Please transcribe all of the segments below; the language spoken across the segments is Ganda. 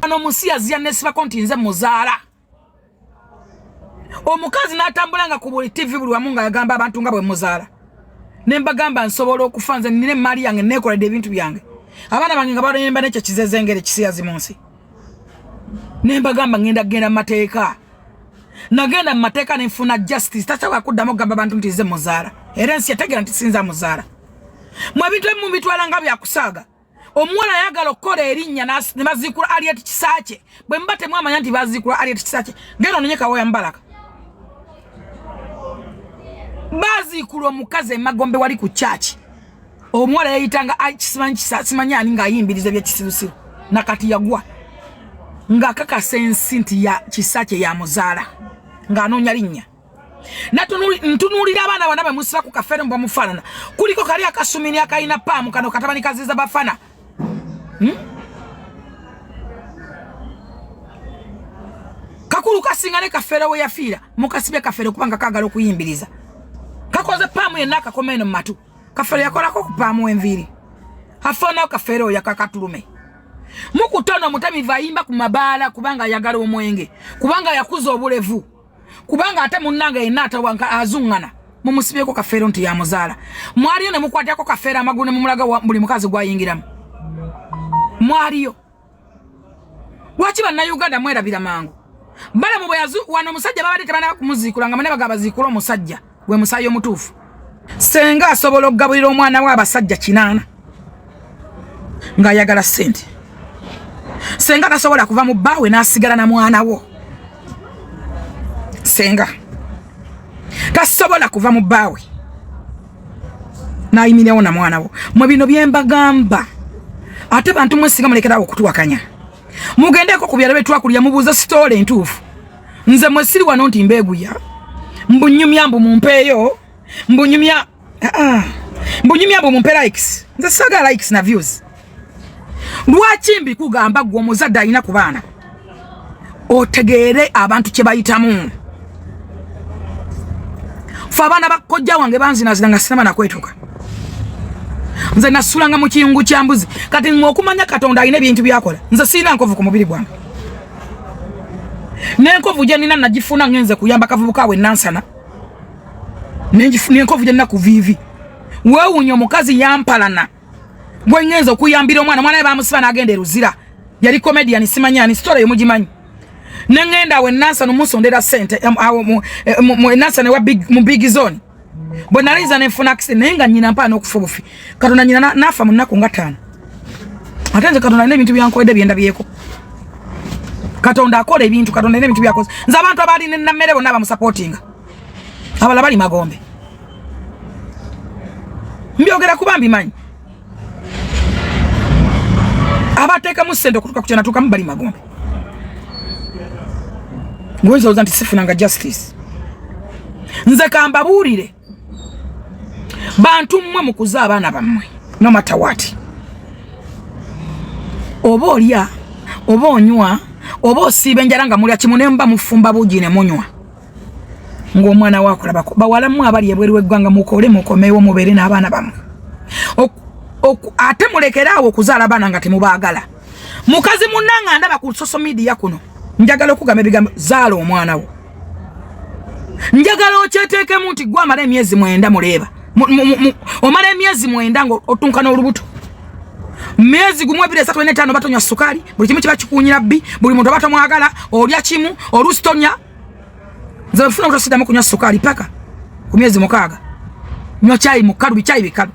ano musiya zya nesiba konti nze muzaala omukazi n'atambulanga ku buli TV buli wamu nga yagamba abantu nga bwe muzaala nemba gamba nsobola okufa nze nine mali yange nekoledde ebintu byange abaana bange nga balemba n'ekyo kizezengere kisiyazi munsi nemba gamba ngenda mateeka nagenda mu mateeka nenfuna justice tasobola kuddamu okugamba abantu nti nze muzaala era ensi yategera nti sinza muzaala mu ebintu ebimu bitwala nga byakusaaga omuwala ayagala okukola erinnya ne baziikula Harriet Kisaakye bwe muba temwamanya nti baziikula Harriet Kisaakye genda ononye Kawoya Mbalaka baziikula omukazi emagombe wali ku church omuwala yayitanga simanyi ani ng'ayimbiriza ebyekisirusiru nakati yagwa ng'akakasa ensi nti ya Kisaakye ya muzaala ng'anoonya linnya ntunuulira abaana bana bemusiba ku kafere mba mufaanana kuliko kali akasumini akalina paamu kano katabani kaziza bafana kakulu kasinga ne kafere we yafiira mukasibye kafere kubanga kagala okuyimbiriza kakoze paamu yenna akakomeno mu matu kafere yakolako ku paamu enviiri afoonawo kafere oyo yakakatulume mukutono mutamivu ayimba ku mabaala kubanga ayagala omwenge kubanga yakuza obulevu kubanga ate munnanga yenna atawanka azuŋŋana mumusibyeko kafeero nti yamuzaala mwaliyo ne mukwatyako kafeero amagulu ne mumulaga buli mukazi gwayingiramu mwaliyo lwaki bannayuganda mwerabira mangu balamu bwe wano omusajja babadde tebanaba kumuziikula nga mune baziikula omusajja gwe musaayi omutuufu senga asobola okugabulira omwana we abasajja 8 ng'ayagala ssente senga tasobola kuva mu bbaawe n'asigala na mwana wo senga tasobola kuva mu bbaawe n'ayimirewo na mwana wo mu bino bye mbagamba ate bantu mwesinga mulekerawo okutuwakanya mugendeko ku byalo bye twakulya mubuuze sitoole entuufu nze mwe siri wano nti mbeeguya mbunyumya mbu mumpeeyo mbunyumya mbu mumpe likes nze saagala likes na views lwaki mbikugamba gwe omuzadde alina ku baana otegeere abantu kye bayitamu fe abaana bakojja wange banzinazina nga sinama nakwetuka nze nasulanga mu kiyungu kya mbuzi kati ng'okumanya Katonda alina ebintu byakola nze sirina nkovu ku mubiri gwange n'enkovu gye nina nagifuna ngenze kuyamba kavubuka we nansana n'enkovu gye nina ku viivi weewunya omukazi yampalana gwe ngenze okuyambira omwana we bamusiba n'agenda e Luzira yali comedian simanyani story yomugimanyi nengenda we nansana omusondera ssente nansana mu big zone bwe naliza nenfuna accident naye nga nnyina mpaana okufa obufi Katonda nnyina naafa mu nnaku nga 5 ate nze Katonda alina ebintu byankoledde byendabyeko Katonda akola ebintu Katonda alina ebintu byakoze nze abantu abalina nammere bonna bamusupportinga abala bali magombe mbyogera kuba mbimanyi abateekamu ssente okutuuka ku kyenatuukamu bali magombe ngwenzooza nti sifunanga justice nze kambabuulire bantu mmwe mukuza abaana bammwe no matter what oba olya oba onywa oba osiiba enjala nga mulya kimu ne mba mufumba buugi ne munywa ng'omwana waakolabako bawala mmwe abali ebweru w'eggwanga mukole mukomeewo mubeere n'abaana bammwe ate mulekeraawo okuzaala abaana nga temubaagala mukazi munnanga ndaba ku social media kuno njagala okugamba ebigambo zaala omwana wo njagala okyeteekemu nti gwe amala emyezi 9 muleeba omala emyezi 9 nga otunka n'olubuto myezi 1 2 3 4 5 batonywa sukaali buli kimu kiba kikuunyira bbi buli muntu batamwagala olya kimu oluusi tonya nze befuna obutosiddamu kunywa sukaali paka ku myezi 6 nywa caayi mukalu bicaayi bikalu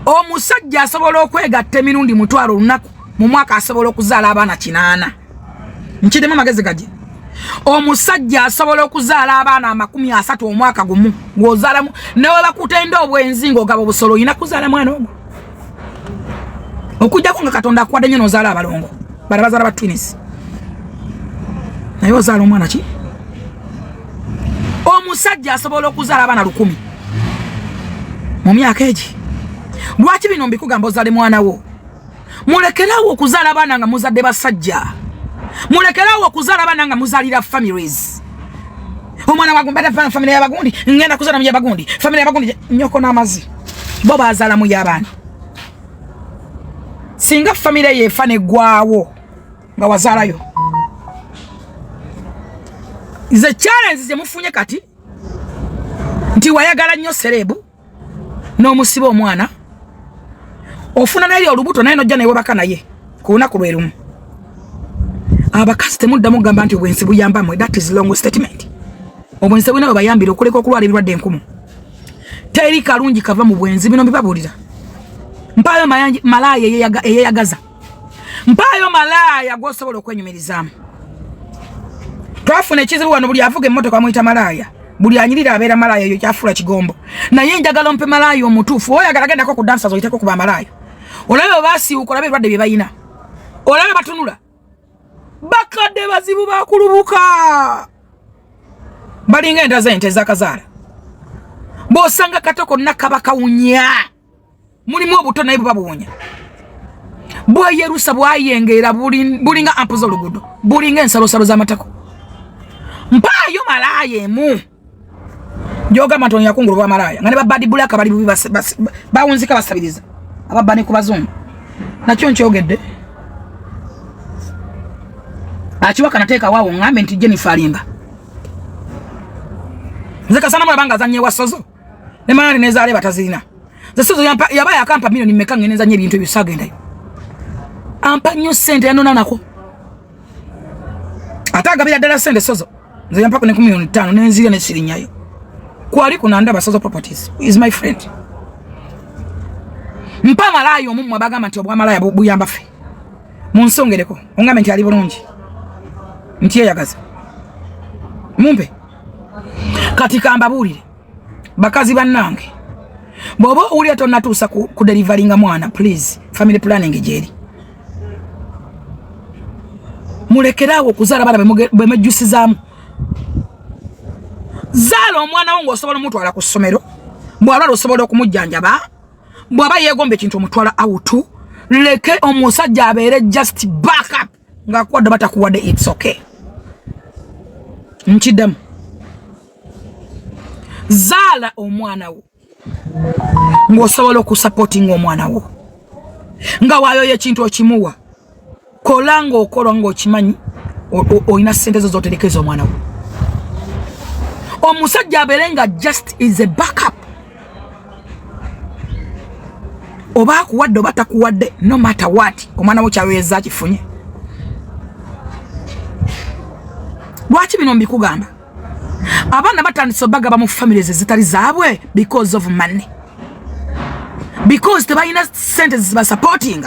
omusajja asobola okwegatta emirundi 1,000 olunaku mu mwaka asobola okuzaala abaana 8 nkiddemu amagezi gaje omusajja asobola okuzaala abaana 30 omwaka gumu ng'ozaalamu newe bakutenda obwenzi ng'ogaba obusolo oyina kuzaala mwana ogwo okujjako nga Katonda akuwadde nnyo n'ozaala abalongo bala bazaala ba twins naye ozaala omwana ki omusajja asobola okuzaala abaana 100 mu myaka egi lwaki bino mbikugamba ozaale mwana wo mulekerawo okuzaala abaana nga muzadde basajja mulekerawo okuzaala abaana nga muzaalira families omwana wagumbata family y'abagundi ngenda kuzaala mu y'abagundi family y'abagundi nyoko n'amazi bo bazaala mu y'abaana singa family ye fane gwawo nga wazalayo ize challenge ze mufunye kati nti wayagala nnyo serebu no musiba omwana ofuna naye olubuto naye nojja naye baka naye kuuna kulwerumu abakasi temuddamu gamba nti obwensi buyambamu. That is long statement. Obwensi bwina bayambira okuleka okulwala ebirwadde enkumu. Teri kalungi kava mu bwenzi bino bibabulira. Mpayo malaya eyeyagaza. Mpayo malaya gwosobola okwenyumirizamu. Twafuna ekizibu wano buli avuga emmotoka amuyita malaya. Buli anyirira abeera malaya yo kyafula kigombo. Naye njagala mpe malaya omutuufu. Oyagala gendako ku dansa zoyiteko kuba malaya. Olabe basi ukolabe ebirwadde bye bayina. Olabe batunula. Bakadde bazibu bakulubuka. Balinga enda zente zakazala. Bosanga katoko nakabaka unya. Mulimu obuto naye babuwonya. Bwa Yerusa bwayengera bulinga ampuzo lugudo. Bulinga ensalo z'amatako. Mpayo malaya mu. Joga matoni yakungulu bwa malaya. Ngane babadi bulaka bali bubi bawunzika basabiriza. Ababane ku bazungu. Nakyo nkyogedde. Achiwaka nateka wawo ngambe nti Jennifer Alimba. Zeka sana mwabanga zanye wasozo. Ne mani neza ale batazina. Zesozo yaba yakampa milioni mmeka ngeneza nye bintu ebisagenda. Ampa nyo sente yanona nako. Ataga bila dala sente sozo. Nze yampa kune 5,000,000 nenzira ne sirinyayo. Kwali kuna ndaba sozo properties. Is my friend. Mpa malayo mumwa bagamba nti obwa malaya buyamba fe. Munsongereko. Ongambe nti ali bulungi. Ntiye yagaza. Mumpe. Katika ambabulire. Bakazi bannange. Bobo uli atonatusa ku deliveringa mwana please. Family planning jeri. Mulekerawo kuzala bana bemejusizamu. Zala omwana wongo osobola mutwala ku ssomero. Bwalalo osobola okumujjanjaba. Bwaba yegombe kintu omutwala autu. Leke omusajja abeere just back up. Nga kwa dabata kuwade it's okay. Nchidamu. Zala omwana wo. Ngosobola okusupporting omwana wo. Nga wayo ye kintu okimuwa. Kolango okola ngo okimanyi oyina sente zote lekeza omwana wo. Omusajja aberenga just is a backup. Oba kuwadde obata kuwadde no matter what omwana wo kyaweza kifunye. Lwaki bino mbikugamba? Abana batandise bagaba mu families zitali zaabwe because of money. Because tebayina sente ziba supporting.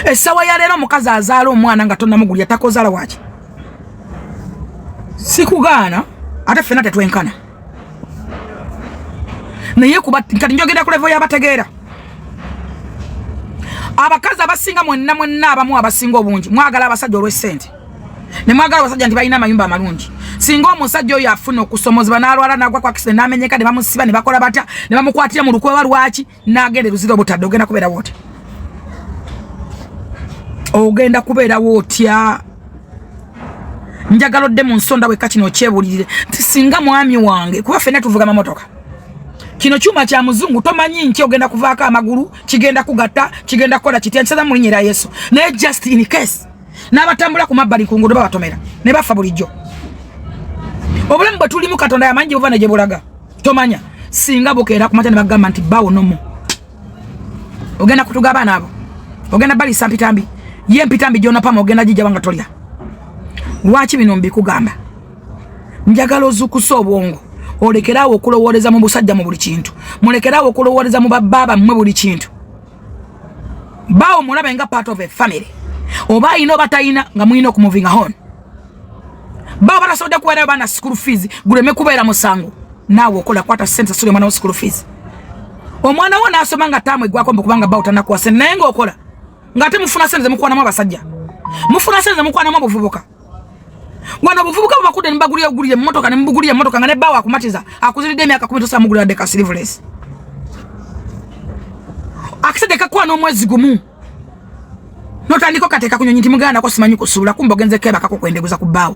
Esawa ya lero mukazi azaala omwana nga tonna mugulya takozala waki. Sikugana ate fena tetwenkana. Naye kuba kati njogera ku level y'abategeera. Abakazi abasinga mwenna abamu abasinga obungi mwagala abasajja olw'essente. Ne mwagala abasajja nti balina amayumba amalungi. Singa omusajja oyo afuna okusomozebwa n'alwala n'agwa ku accident n'amenyeka ne bamusiba ne bakola batya ne bamukwatira mu lukwewa lwaki n'agenda eruzira obutadde ogenda kubeera wootya. Ogenda kubeera wootya. Njagala odde mu nsonda wekka kino okyebulirire nti singa mwami wange kuba ffenna tuvuga mamotoka. Kino chuma cha muzungu tomanyi nti ogenda kuvaako amagulu kigenda kugatta kigenda kola kitya nsaza mu linnya lya Yesu. Ne just in case n'abatambula ku mabbali ku nguudo babatomera ne bafa bulijjo. Obulamu bwe tulimu Katonda yamanyi buva ne gye bulaga. Tomanya singa bukeera ku matya ne bagamba nti bawo nomo. Ogenda kutugaba nabo. Ogenda bali sampitambi. Ye mpitambi gyona pama ogenda jijja banga tolya. Lwaki bino mbikugamba? Njagala ozukusa obwongo. Olekerawo okulowooleza mu busajja mu buli kintu. Mulekerawo okulowooleza mu bababa mmwe buli kintu. Bawo mulabe nga part of a family. Oba ino batayina nga muyina okumuvinga hon. Bawo batasobodde kuweerayo baana school fees guleme kubeera musango. Naawe okola kwata sente sule mwana wo school fees. Omwana wo n'asoma nga ttaamu eggwako mbu kubanga bawo tanakuwa sente naye ng'okola. Ng'ate mufuna sente ze mukwanamu abasajja. Mufuna sente ze mukwanamu obuvubuka. Wano buvubuka bakude mbagulira ogulire mmotoka ne mbugulira mmotoka nga ne bawo akumatiza akuziridde emyaka 10 tosa mugulira deka silverless. Akisede kakwa n'omwezi gumu. Notandiko kateka kunyonyi nti muganda ko simanyi kusuula kumba ogenze keba kako kwendeguza ku bawo.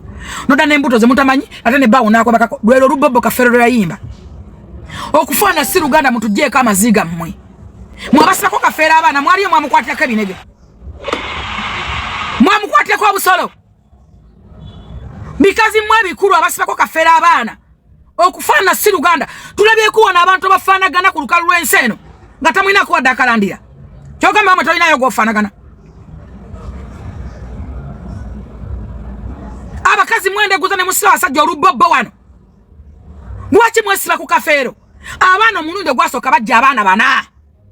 Noda n'embuto ze mutamanyi ate ne bawo nako bakako lwero lubobo kafero lwa yimba. Okufana si Luganda mutujje kama ziga mmwe. Mwabasako kafera abana mwaliyo mwamukwatira kabinege. Mwamukwatira kwa busolo. Bikazi mwe bikuru abasako kafera abana. Okufana si Luganda. Tulabye kuona abantu bafanagana ku lukalu lw'enseno. Nga tamwina kuwa dakalandira. Kyoka mama tolina yo gofanagana. Abakazi mwende guzane musila wasajja olubobbo wano. Lwaki mwesira ku kafeero? Abana omulundi ogwasooka bajja abaana bana.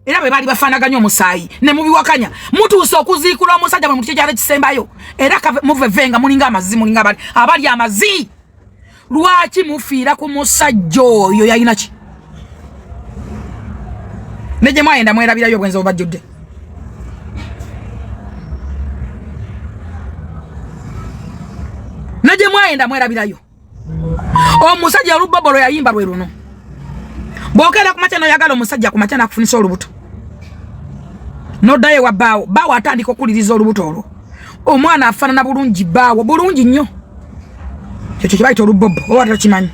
Era bwe bali bafanaganya omusaayi ne mubiwakanya. Mutuuse okuziikula omusajja mu muti kyali kisembayo. Era muvevenga mulinga amazi mulinga abali amazi. Lwaki mufiira ku musajja oyo yalina ki? Neje mwayenda mwerabirayo bwenza obajjudde. Neje mwayenda mwerabirayo. Omusajja olubobolo yayimba lwe luno. Bwogera ku mateno yagala omusajja ku mateno akufunisa olubuto. Nodaye wa bawo. Bawo atandika okuliriza olubuto olwo. Omwana afaanana bulungi bawo. Bulungi nnyo. Ekyo kibayita olubobo. Oba tokimanyi.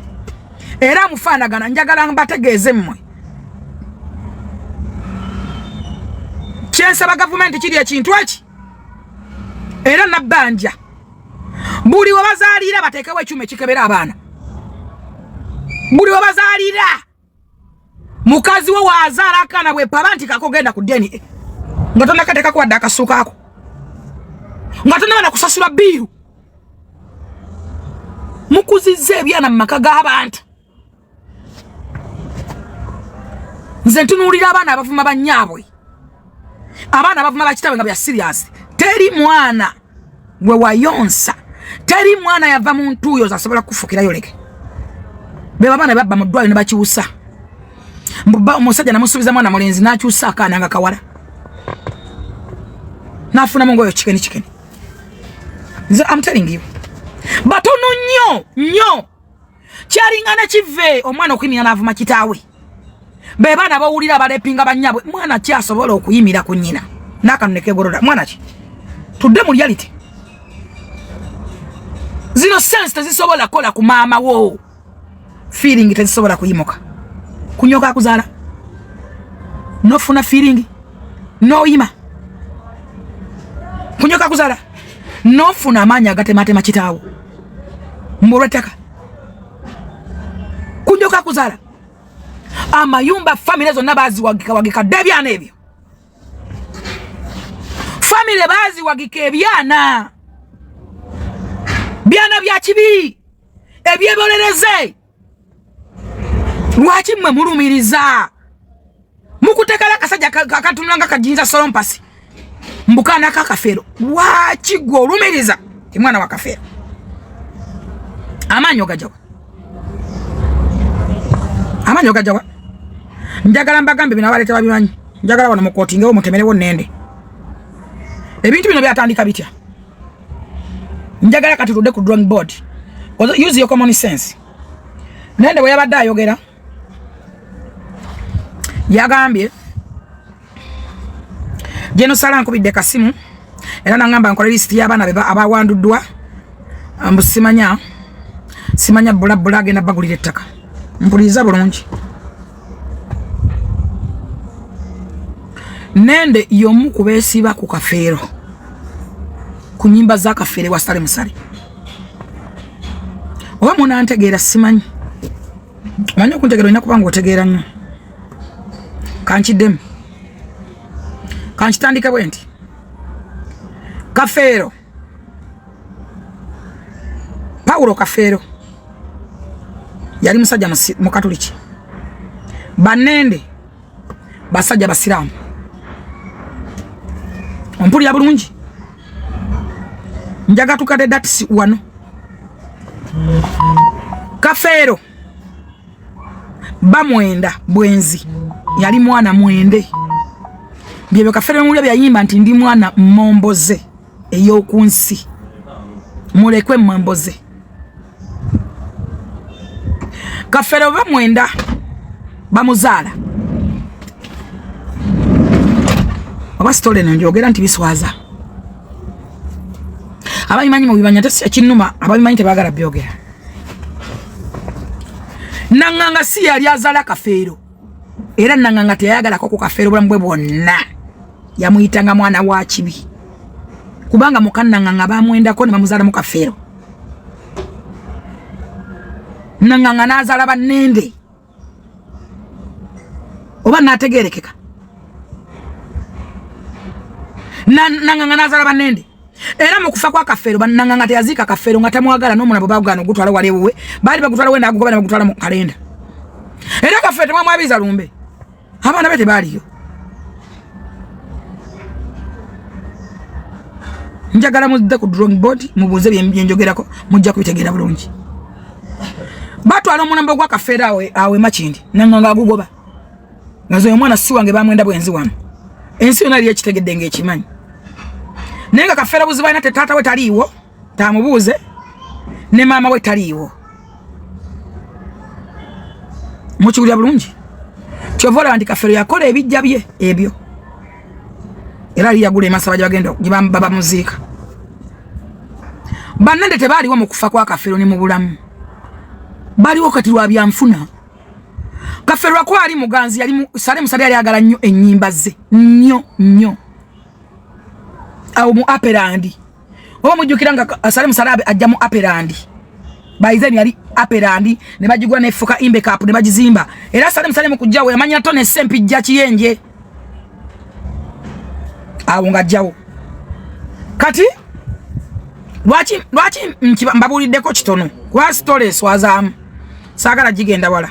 Era mufaanagana njagala mbategeeze mmwe. Kyensaba gavumenti kiri ekintu eki. Era nabbanja. Buli we bazaalira bateekewo ekyuma ekikebera abaana. Buli we bazaalira. Mukazi we waazaala akaana bwe paba nti kakogenda ku ddeni. Nga tonakateeka kuwadde akasuuka ako. Nga tonabana kusasula bbiiru. Mukuzizza ebyana mu maka g'abantu. Nze ntunuulira abaana abavuma bannyaabwe. Abaana abavuma bakitaabwe nga bya siriasi. Teri mwana gwe wayonsa. Teri mwana yava mu ntuuyo zasobola kufukirayo leke. Be babaana babba mu ddwaliro ne bakiwusa. Omusajja namusuubiza mwana mulenzi n'akyusa akaana nga kawala. N'afunamu ngoyo kikeni. I'm telling you. Batono nnyo. Kyalingana kive omwana okuyimira n'avuma kitaawe. Be baana bawulira abalepinga bannyabwe. Mwana ki asobola okuyimira ku nnyina? N'akanuneke goroda. Mwana ki? Tudde mu reality. Zino sense tezisobola kola ku maama wo. Feeling tezisobola kuyimuka. Kunyoka akuzaala. Nofuna feeling. No yima. Kunyoka akuzaala. Nofuna amanya agatematema kitaawo. Mbulwetaka. Kunyoka akuzaala. Amayumba family zonna baziwagika debyana ebyo. Family baziwagika ebyana. Byana bya kibi. Ebyebolereze. Lwaki mmwe mulumiriza? Mukutekala kasajja katunulanga kajinza solompasi. Mbukana kakafero. Lwaki gwe olumiriza? Ti mwana wa kafero. Amanyo gajawa. Njagala mbagambe bino abaleta babimanyi. Njagala wano mukotingewo mutemerewo nende. Ebintu bino byatandika bitya. Njagala kati tudde ku drawing board. Use your common sense. Nende we yabadde ayogera. Yagambye Jeno Sala nkubidde kasimu era nangamba nkola list y'abaana abawanduddwa ambu simanya bulabula agenda bagulira ettaka. Mpuliriza bulungi. Nende yomu kubeesiba ku kafeero ku nyimba za kafeere wa Sale Musale. Oba muna ntegeera simanyi. Manyi okuntegeera olina kubanga otegeera nnyo. Kankiddemu. Kankitandika bwe nti. Kafeero. Paulo Kafeero. Yali musajja mukatoliki. Banende. Basajja basiraamu. Ompulira bulungi. Njaga tukade datisi wano. Kafeero. Bamwenda bwenzi. Yali mwana mwende. Byebyo Kafeero mulya byayimba nti ndi mwana mmomboze ey'okunsi. Mulekwe mmomboze. Kafeero bamwenda bamuzaala. Oba story eno njogera nti biswaza. Abayimanyi mu bibanya ekinnuma abayimanyi tebagala byogera. Nanganga si yali azaala Kafeero. era nanganga teyagala ko ku kafeero bulamu bwe bwonna yamuyitanga mwana wa kibi kubanga mukannanganga bamwendako ne bamuzaala mu kafeero nanganga nazaala bannende oba nategerekeka nanganga nazaala bannende era mu kufa kwa kafeero nanganga teyaziika kafeero nga tamwagala n'omuna bwe bagana ogutwala walewe baali bagutwala wenda agugoba ne bagutwala mu kalenda era kafeero temwamwabiza lumbe abaana be tebaaliyo njagala muzze ku drawing board mubuuze byenjogerako mujja kubitegeera bulungi batwala omulambo gwa kafeero awe Makindi nanganga agugoba ngazo omwana si wange bamwenda bwenzi wano ensi yonna yali ekitegedde ng'ekimanyi naye nga kafeero buzibu alina taata we taliiwo tamubuuze ne maama we taliiwo mukiwulira bulungi kyova olaba nti kafeero yakola ebijja bye ebyo era ali yagula emasaba gye bagenda gye bamuziika bannande tebaaliwo mu kufa kwa kafeero ne mu bulamu baaliwo kati lwa byanfuna kafeero lwakuba ali muganzi yali Sale Musale yali agala nnyo ennyimba ze nnyo awo mu Aperandi oba mujjukira nga Sale Musale ajja mu Aperandi baizeni yali Aperandi ne bagigwa nefuka imbe kapu ne bagizimba era Sale Musale mu kujjawo yamanya tone sempijja kiyenje awo ngajjawo kati lwaki mbabuliddeko kitono kwa stories wazaamu saagala gigenda wala